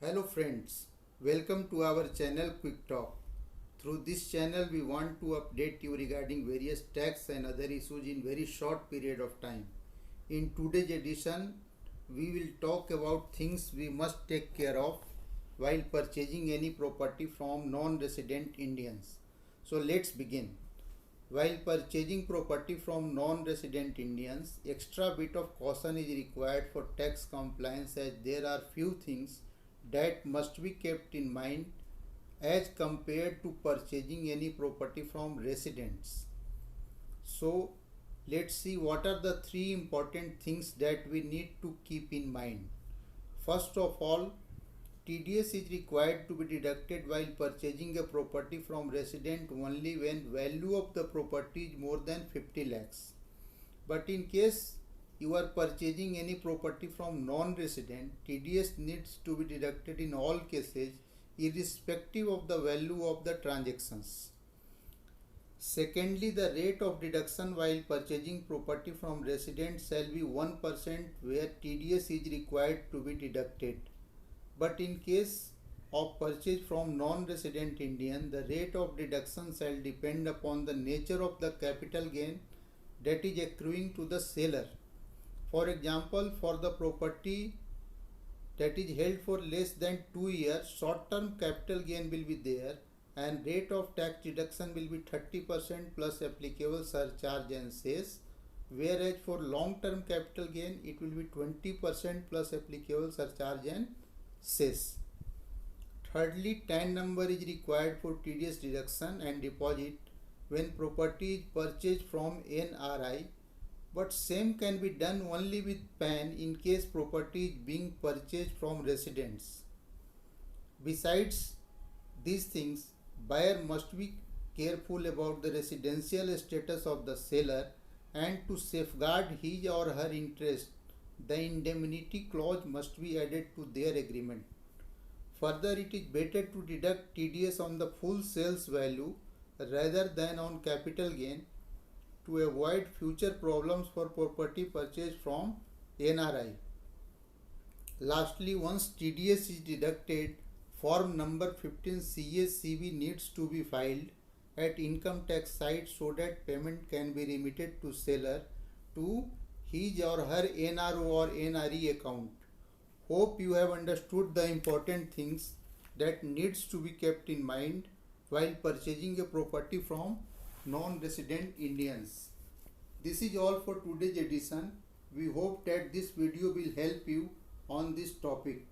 Hello friends, welcome to our channel Quick Talk. Through this channel we want to update you regarding various tax and other issues in very short period of time. In today's edition we will talk about things we must take care of while purchasing any property from non-resident Indians. So let's begin. While purchasing property from non-resident Indians, extra bit of caution is required for tax compliance as there are few things that must be kept in mind as compared to purchasing any property from residents. So let's see what are the three important things that we need to keep in mind. First of all, TDS is required to be deducted while purchasing a property from resident only when value of the property is more than 50 lakhs. But in case you are purchasing any property from non-resident, TDS needs to be deducted in all cases irrespective of the value of the transactions. Secondly, the rate of deduction while purchasing property from resident shall be 1% where TDS is required to be deducted. But in case of purchase from non-resident Indian, the rate of deduction shall depend upon the nature of the capital gain that is accruing to the seller. For example, for the property that is held for less than 2 years, short-term capital gain will be there and rate of tax deduction will be 30% plus applicable surcharge and cess, whereas for long-term capital gain it will be 20% plus applicable surcharge and cess. Thirdly, TAN number is required for TDS deduction and deposit when property is purchased from NRI, but same can be done only with PAN in case property is being purchased from residents. Besides these things, buyer must be careful about the residential status of the seller, and to safeguard his or her interest, the indemnity clause must be added to their agreement. Further, it is better to deduct TDS on the full sales value rather than on capital gain to avoid future problems for property purchased from NRI. Lastly, once TDS is deducted, form number 15 CSCB needs to be filed at income tax site so that payment can be remitted to seller to his or her NRO or NRE account. Hope you have understood the important things that needs to be kept in mind while purchasing a property from non-resident Indians. This is all for today's edition. We hope that this video will help you on this topic.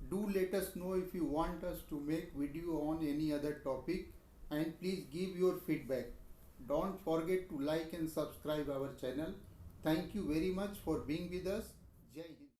Do let us know if you want us to make video on any other topic, and please give your feedback. Don't forget to like and subscribe our channel. Thank you very much for being with us. Jai Hind.